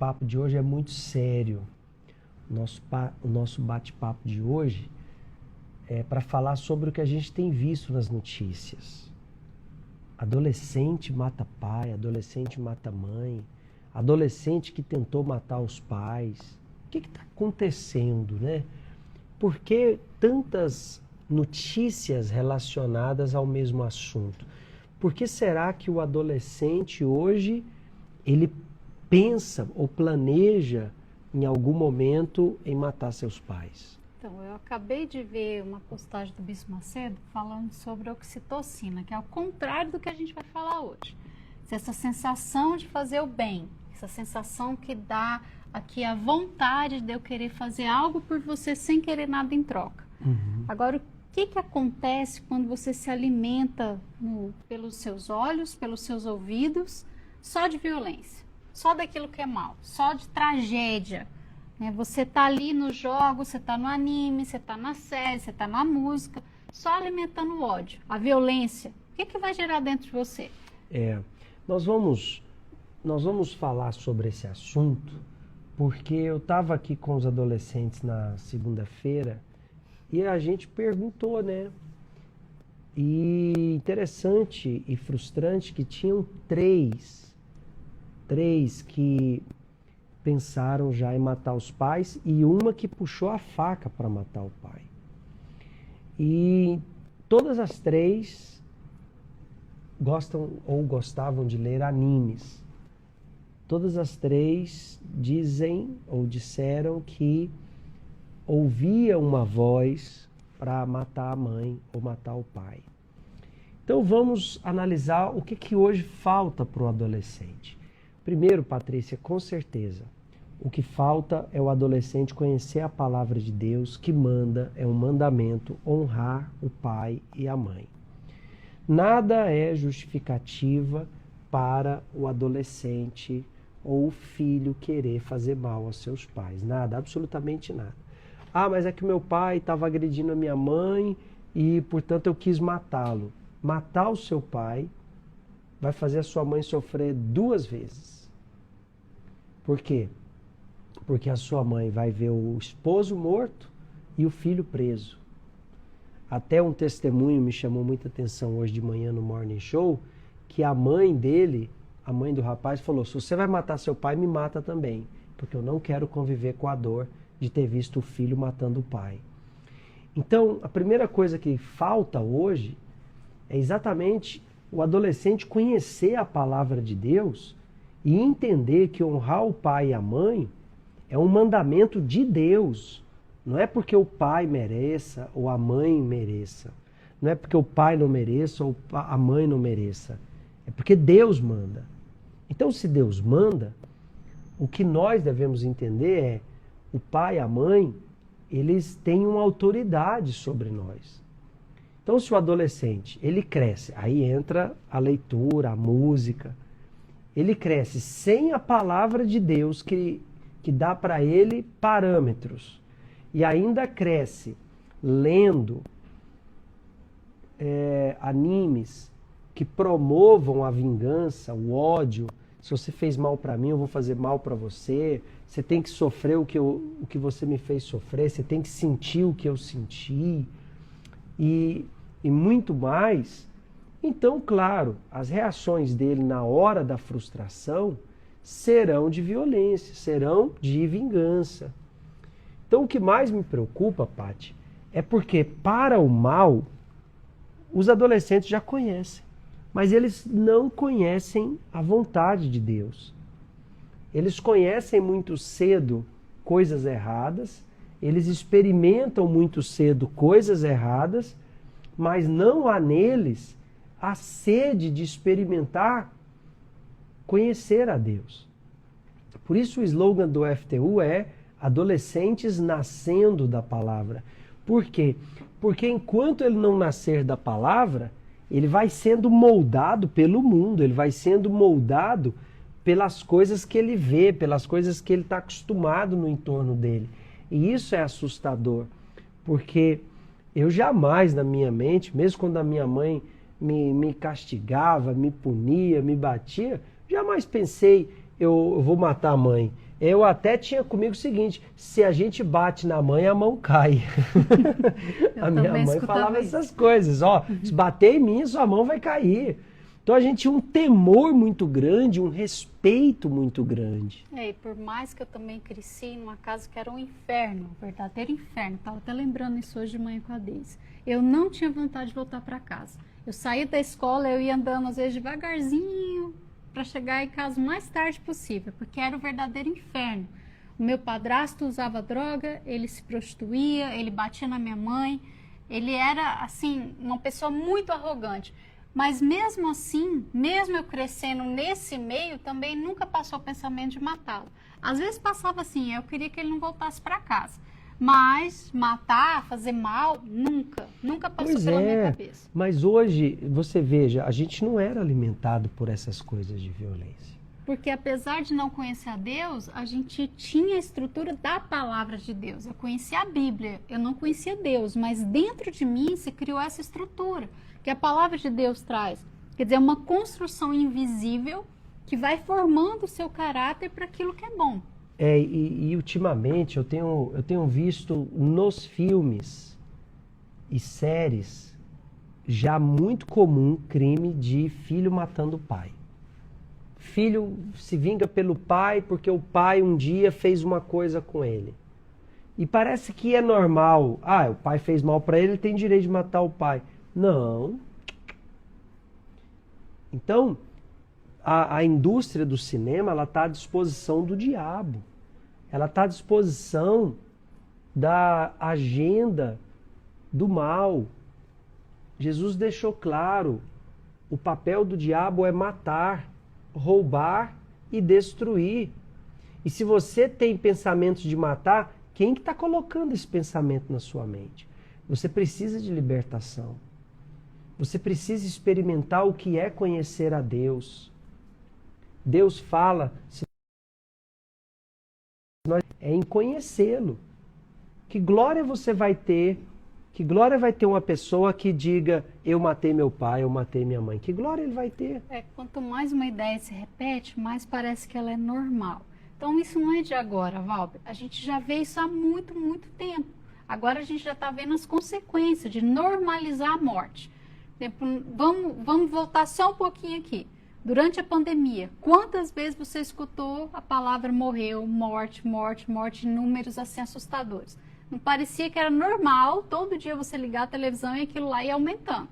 bate-papo de hoje é muito sério. O nosso bate-papo de hoje é para falar sobre o que a gente tem visto nas notícias. Adolescente mata pai, adolescente mata mãe, adolescente que tentou matar os pais. O que está acontecendo, né? Por que tantas notícias relacionadas ao mesmo assunto? Por que será que o adolescente hoje, ele pensa ou planeja em algum momento em matar seus pais? Então, eu acabei de ver uma postagem do Bispo Macedo falando sobre a oxitocina, que é o contrário do que a gente vai falar hoje. Essa sensação de fazer o bem, essa sensação que dá aqui a vontade de eu querer fazer algo por você sem querer nada em troca. Agora, o que acontece quando você se alimenta pelos seus olhos, pelos seus ouvidos, só de violência, só daquilo que é mal, só de tragédia? Você está ali nos jogos, você está no anime, você está na série, você está na música, só alimentando o ódio, a violência. O que vai gerar dentro de você? Nós vamos falar sobre esse assunto porque eu estava aqui com os adolescentes na segunda-feira e a gente perguntou, né? E interessante e frustrante que tinham três que pensaram já em matar os pais e uma que puxou a faca para matar o pai. E todas as três gostam ou gostavam de ler animes. Todas as três dizem ou disseram que ouvia uma voz para matar a mãe ou matar o pai. Então vamos analisar o que hoje falta para o adolescente. Primeiro, Patrícia, com certeza, o que falta é o adolescente conhecer a palavra de Deus que manda, é um mandamento, honrar o pai e a mãe. Nada é justificativa para o adolescente ou o filho querer fazer mal aos seus pais. Nada, absolutamente nada. Ah, mas é que meu pai estava agredindo a minha mãe e, portanto, eu quis matá-lo. Matar o seu pai vai fazer a sua mãe sofrer 2 vezes. Por quê? Porque a sua mãe vai ver o esposo morto e o filho preso. Até um testemunho me chamou muita atenção hoje de manhã no Morning Show, que a mãe dele, a mãe do rapaz, falou: se você vai matar seu pai, me mata também, porque eu não quero conviver com a dor de ter visto o filho matando o pai. Então, a primeira coisa que falta hoje é exatamente o adolescente conhecer a palavra de Deus e entender que honrar o pai e a mãe é um mandamento de Deus. Não é porque o pai mereça ou a mãe mereça. Não é porque o pai não mereça ou a mãe não mereça. É porque Deus manda. Então, se Deus manda, o que nós devemos entender é o pai e a mãe, eles têm uma autoridade sobre nós. Então, se o adolescente, ele cresce, aí entra a leitura, a música, ele cresce sem a palavra de Deus que dá para ele parâmetros, e ainda cresce lendo animes que promovam a vingança, o ódio. Se você fez mal para mim, eu vou fazer mal para você. Você tem que sofrer o que você me fez sofrer. Você tem que sentir o que eu senti. E muito mais. Então, claro, as reações dele na hora da frustração serão de violência, serão de vingança. Então, o que mais me preocupa, Paty, é porque para o mal, os adolescentes já conhecem. Mas eles não conhecem a vontade de Deus. Eles conhecem muito cedo coisas erradas, eles experimentam muito cedo coisas erradas, mas não há neles a sede de experimentar, conhecer a Deus. Por isso o slogan do FTU é adolescentes nascendo da palavra. Por quê? Porque enquanto ele não nascer da palavra, ele vai sendo moldado pelo mundo, ele vai sendo moldado pelas coisas que ele vê, pelas coisas que ele está acostumado no entorno dele. E isso é assustador, porque eu jamais na minha mente, mesmo quando a minha mãe me castigava, me punia, me batia, jamais pensei, eu vou matar a mãe. Eu até tinha comigo o seguinte, se a gente bate na mãe, a mão cai. A minha mãe falava essas coisas, ó, se bater em mim, sua mão vai cair. Então a gente tinha um temor muito grande, um respeito muito grande. E por mais que eu também cresci numa casa que era um inferno, um verdadeiro inferno, estava até lembrando isso hoje de manhã com a Deise. Eu não tinha vontade de voltar para casa. Eu saía da escola, eu ia andando às vezes devagarzinho para chegar em casa o mais tarde possível, porque era o verdadeiro inferno. O meu padrasto usava droga, ele se prostituía, ele batia na minha mãe, ele era assim uma pessoa muito arrogante. Mas mesmo assim, mesmo eu crescendo nesse meio, também nunca passou o pensamento de matá-lo. Às vezes passava assim, eu queria que ele não voltasse para casa. Mas matar, fazer mal, nunca passou pela minha cabeça. Mas hoje, você veja, a gente não era alimentado por essas coisas de violência. Porque apesar de não conhecer a Deus, a gente tinha a estrutura da palavra de Deus. Eu conhecia a Bíblia, eu não conhecia Deus, mas dentro de mim se criou essa estrutura que a palavra de Deus traz. Quer dizer, uma construção invisível que vai formando o seu caráter para aquilo que é bom. E ultimamente eu tenho visto nos filmes e séries já muito comum crime de filho matando o pai. Filho se vinga pelo pai porque o pai um dia fez uma coisa com ele. E parece que é normal. Ah, o pai fez mal para ele tem direito de matar o pai. Não. Então, a indústria do cinema ela está à disposição do diabo. Ela está à disposição da agenda do mal. Jesus deixou claro, o papel do diabo é matar, roubar e destruir. E se você tem pensamentos de matar, quem que está colocando esse pensamento na sua mente? Você precisa de libertação. Você precisa experimentar o que é conhecer a Deus. Deus fala é em conhecê-lo. Que glória você vai ter? Que glória vai ter uma pessoa que diga, eu matei meu pai, eu matei minha mãe? Que glória ele vai ter? Quanto mais uma ideia se repete, mais parece que ela é normal. Então isso não é de agora, Valber. A gente já vê isso há muito, muito tempo. Agora a gente já está vendo as consequências de normalizar a morte. Vamos voltar só um pouquinho aqui. Durante a pandemia, quantas vezes você escutou a palavra morreu, morte, morte, morte, números assim assustadores? Não parecia que era normal, todo dia você ligar a televisão e aquilo lá ia aumentando.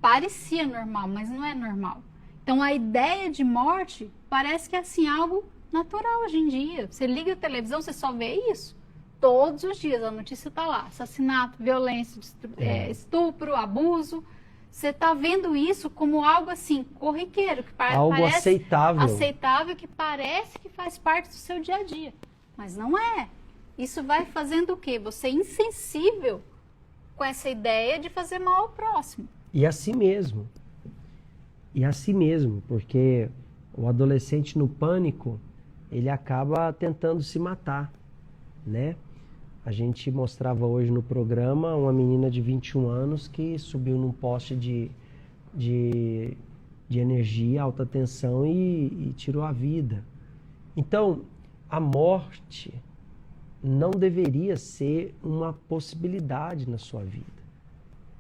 Parecia normal, mas não é normal. Então a ideia de morte parece que é assim algo natural hoje em dia. Você liga a televisão, você só vê isso. Todos os dias a notícia está lá. Assassinato, violência, estupro, abuso. Você está vendo isso como algo assim, corriqueiro. Que algo parece aceitável. Aceitável, que parece que faz parte do seu dia a dia. Mas não é. Isso vai fazendo o quê? Você é insensível com essa ideia de fazer mal ao próximo. E a si mesmo. E a si mesmo, porque o adolescente no pânico, ele acaba tentando se matar, né? A gente mostrava hoje no programa uma menina de 21 anos que subiu num poste de energia, alta tensão e tirou a vida. Então, a morte não deveria ser uma possibilidade na sua vida.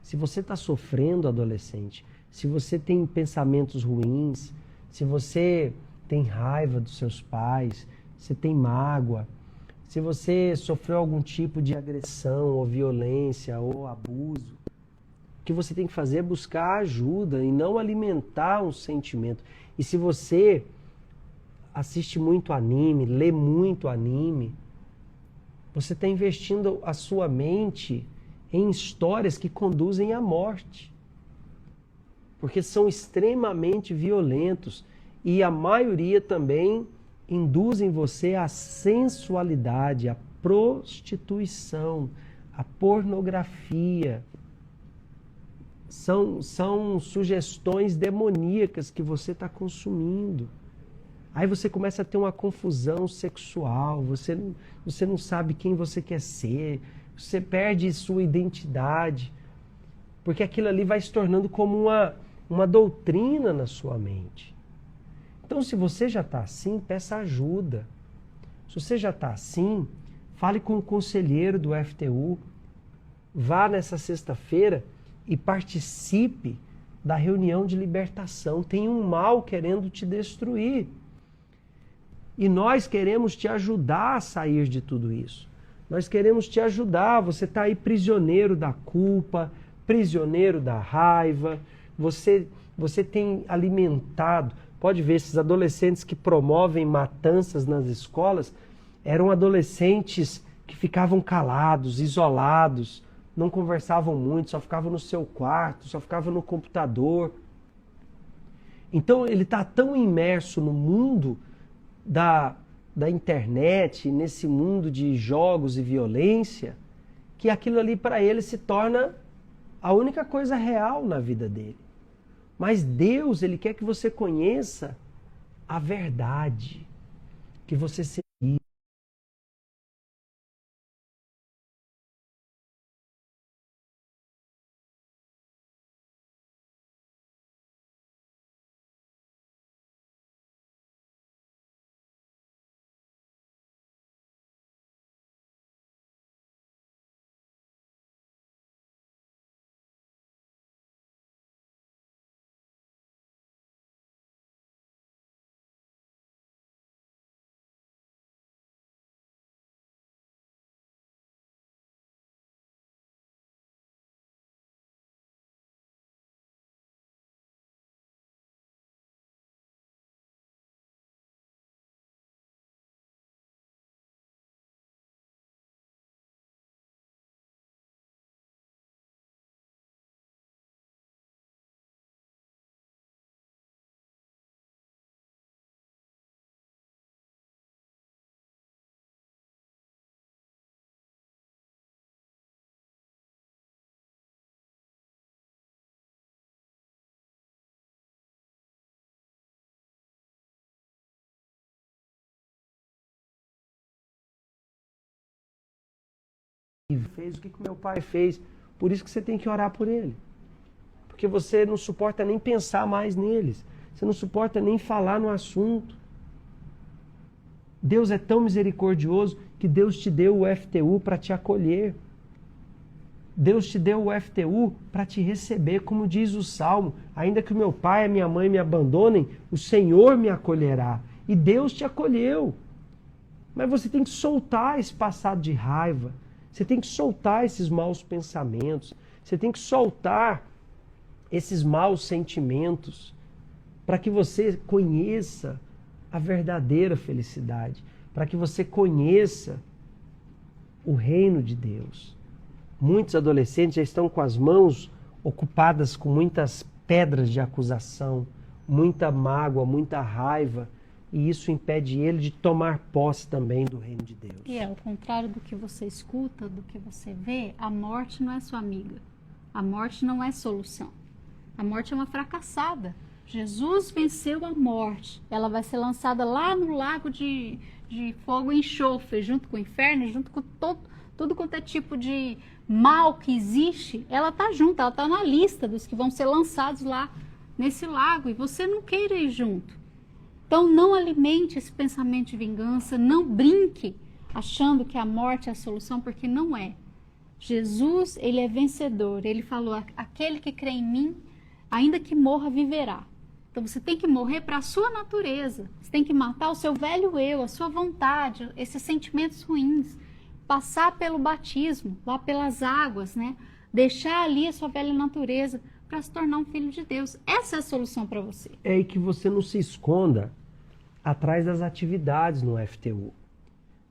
Se você está sofrendo, adolescente, se você tem pensamentos ruins, se você tem raiva dos seus pais, se tem mágoa, se você sofreu algum tipo de agressão ou violência ou abuso, o que você tem que fazer é buscar ajuda e não alimentar um sentimento. E se você assiste muito anime, lê muito anime, você está investindo a sua mente em histórias que conduzem à morte. Porque são extremamente violentos e a maioria também induzem você à sensualidade, à prostituição, à pornografia. São sugestões demoníacas que você está consumindo. Aí você começa a ter uma confusão sexual, você não sabe quem você quer ser, você perde sua identidade, porque aquilo ali vai se tornando como uma doutrina na sua mente. Então, se você já está assim, peça ajuda. Se você já está assim, fale com o conselheiro do FTU, vá nessa sexta-feira e participe da reunião de libertação. Tem um mal querendo te destruir. E nós queremos te ajudar a sair de tudo isso. Nós queremos te ajudar. Você está aí prisioneiro da culpa, prisioneiro da raiva. Você tem alimentado. Pode ver, esses adolescentes que promovem matanças nas escolas eram adolescentes que ficavam calados, isolados, não conversavam muito, só ficavam no seu quarto, só ficavam no computador. Então ele está tão imerso no mundo da internet, nesse mundo de jogos e violência, que aquilo ali para ele se torna a única coisa real na vida dele. Mas Deus, Ele quer que você conheça a verdade, que você seja. Fez o que meu pai fez. Por isso que você tem que orar por ele. Porque você não suporta nem pensar mais neles. Você não suporta nem falar no assunto. Deus é tão misericordioso que Deus te deu o FTU para te acolher. Deus te deu o FTU para te receber, como diz o Salmo. Ainda que o meu pai e a minha mãe me abandonem, o Senhor me acolherá. E Deus te acolheu. Mas você tem que soltar esse passado de raiva. Você tem que soltar esses maus pensamentos. Você tem que soltar esses maus sentimentos para que você conheça a verdadeira felicidade, para que você conheça o reino de Deus. Muitos adolescentes já estão com as mãos ocupadas com muitas pedras de acusação, muita mágoa, muita raiva, e isso impede ele de tomar posse também do reino de Deus. E ao contrário do que você escuta, do que você vê, a morte não é sua amiga. A morte não é solução. A morte é uma fracassada. Jesus venceu a morte. Ela vai ser lançada lá no lago de fogo e enxofre, junto com o inferno, junto com tudo quanto é tipo de mal que existe. Ela está junto, ela está na lista dos que vão ser lançados lá nesse lago. E você não queira ir junto. Então não alimente esse pensamento de vingança, não brinque achando que a morte é a solução, porque não é. Jesus, ele é vencedor. Ele falou, aquele que crê em mim, ainda que morra, viverá. Então você tem que morrer para a sua natureza. Você tem que matar o seu velho eu, a sua vontade, esses sentimentos ruins. Passar pelo batismo, lá pelas águas, né? Deixar ali a sua velha natureza para se tornar um filho de Deus. Essa é a solução para você. É aí que você não se esconda atrás das atividades no FTU.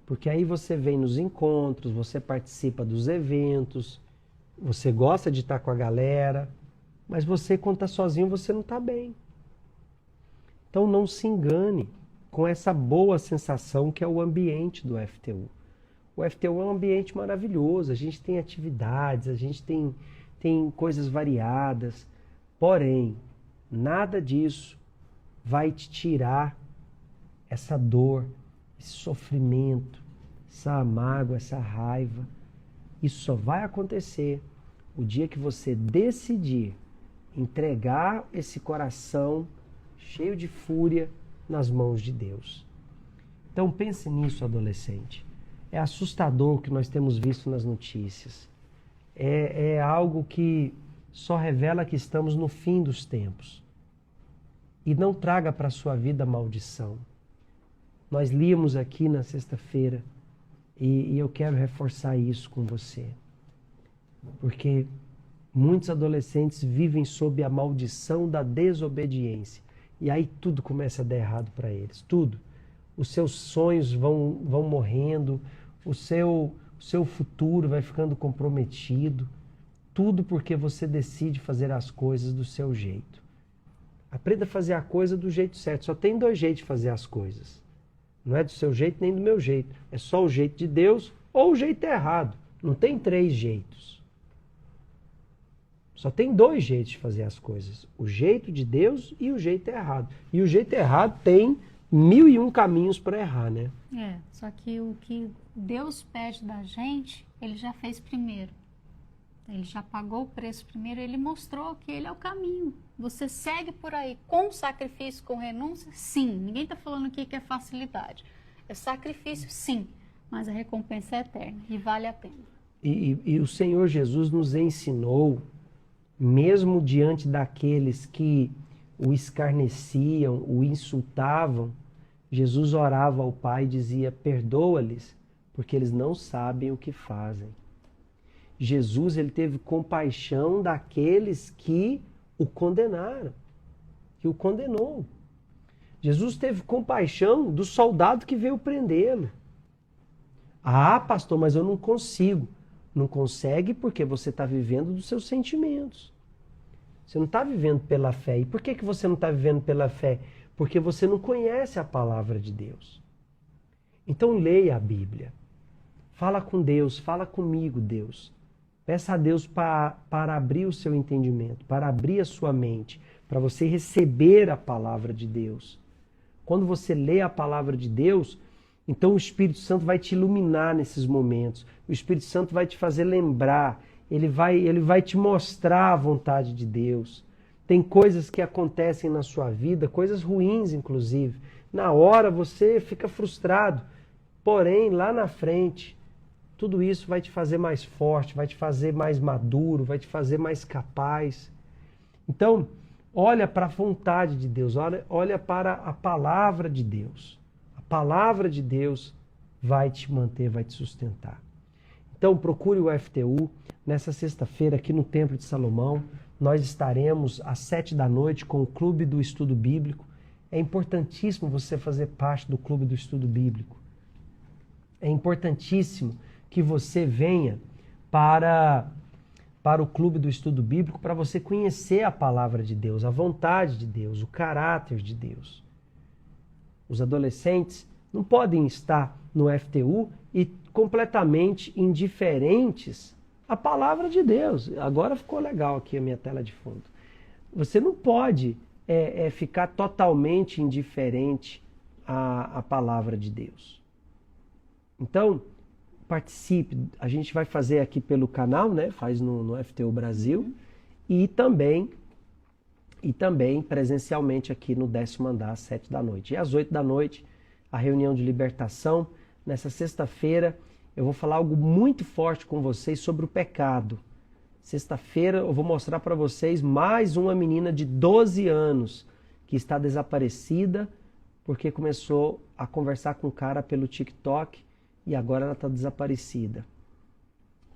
Porque aí você vem nos encontros, você participa dos eventos, você gosta de estar com a galera, mas você, quando está sozinho, você não está bem. Então não se engane com essa boa sensação que é o ambiente do FTU. O FTU é um ambiente maravilhoso, a gente tem atividades, a gente tem coisas variadas, porém, nada disso vai te tirar essa dor, esse sofrimento, essa mágoa, essa raiva. Isso só vai acontecer o dia que você decidir entregar esse coração cheio de fúria nas mãos de Deus. Então pense nisso, adolescente. É assustador o que nós temos visto nas notícias. É algo que só revela que estamos no fim dos tempos. E não traga para a sua vida maldição. Nós líamos aqui na sexta-feira e eu quero reforçar isso com você. Porque muitos adolescentes vivem sob a maldição da desobediência. E aí tudo começa a dar errado para eles. Tudo. Os seus sonhos vão morrendo, o seu futuro vai ficando comprometido. Tudo porque você decide fazer as coisas do seu jeito. Aprenda a fazer a coisa do jeito certo. Só tem 2 jeitos de fazer as coisas. Não é do seu jeito nem do meu jeito. É só o jeito de Deus ou o jeito errado. Não tem 3 jeitos. Só tem 2 jeitos de fazer as coisas. O jeito de Deus e o jeito errado. E o jeito errado tem 1001 caminhos para errar, né? Só que o que Deus pede da gente, Ele já fez primeiro. Ele já pagou o preço primeiro, Ele mostrou que Ele é o caminho. Você segue por aí com sacrifício, com renúncia? Sim. Ninguém está falando aqui que é facilidade. É sacrifício, sim. Mas a recompensa é eterna e vale a pena. E o Senhor Jesus nos ensinou, mesmo diante daqueles que o escarneciam, o insultavam, Jesus orava ao Pai e dizia: perdoa-lhes, porque eles não sabem o que fazem. Jesus, ele teve compaixão daqueles que o condenaram, que o condenou. Jesus teve compaixão do soldado que veio prendê-lo. Ah, pastor, mas eu não consigo. Não consegue porque você está vivendo dos seus sentimentos. Você não está vivendo pela fé. E por que você não está vivendo pela fé? Porque você não conhece a palavra de Deus. Então leia a Bíblia. Fala com Deus, fala comigo, Deus. Peça a Deus para abrir o seu entendimento, para abrir a sua mente, para você receber a palavra de Deus. Quando você lê a palavra de Deus, então o Espírito Santo vai te iluminar nesses momentos. O Espírito Santo vai te fazer lembrar. Ele vai te mostrar a vontade de Deus. Tem coisas que acontecem na sua vida, coisas ruins inclusive. Na hora você fica frustrado. Porém, lá na frente, tudo isso vai te fazer mais forte, vai te fazer mais maduro, vai te fazer mais capaz. Então, olha para a vontade de Deus, olha para a palavra de Deus. A palavra de Deus vai te manter, vai te sustentar. Então, procure o FTU. Nessa sexta-feira, aqui no Templo de Salomão, nós estaremos às 19h com o Clube do Estudo Bíblico. É importantíssimo você fazer parte do Clube do Estudo Bíblico. É importantíssimo que você venha para o Clube do Estudo Bíblico para você conhecer a palavra de Deus, a vontade de Deus, o caráter de Deus. Os adolescentes não podem estar no FTU e completamente indiferentes à palavra de Deus. Agora ficou legal aqui a minha tela de fundo. Você não pode ficar totalmente indiferente à palavra de Deus. Então, participe. A gente vai fazer aqui pelo canal, né? Faz no FTU Brasil e também presencialmente aqui no 10º andar às 19h. E às 20h, a reunião de libertação. Nessa sexta-feira, eu vou falar algo muito forte com vocês sobre o pecado. Sexta-feira eu vou mostrar para vocês mais uma menina de 12 anos que está desaparecida porque começou a conversar com um cara pelo TikTok e agora ela está desaparecida.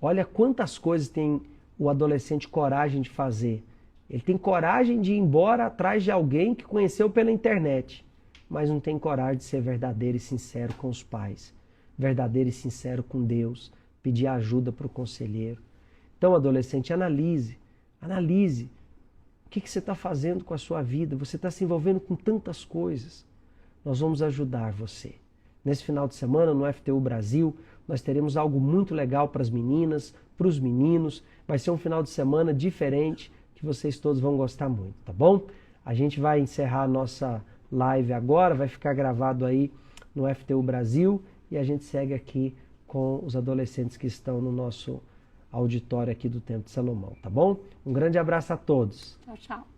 Olha quantas coisas tem o adolescente coragem de fazer. Ele tem coragem de ir embora atrás de alguém que conheceu pela internet, mas não tem coragem de ser verdadeiro e sincero com os pais, verdadeiro e sincero com Deus, pedir ajuda para o conselheiro. Então, adolescente, analise o que você está fazendo com a sua vida. Você está se envolvendo com tantas coisas. Nós vamos ajudar você. Nesse final de semana, no FTU Brasil, nós teremos algo muito legal para as meninas, para os meninos. Vai ser um final de semana diferente que vocês todos vão gostar muito, tá bom? A gente vai encerrar a nossa live agora, vai ficar gravado aí no FTU Brasil e a gente segue aqui com os adolescentes que estão no nosso auditório aqui do Templo de Salomão, tá bom? Um grande abraço a todos. Tchau, tchau.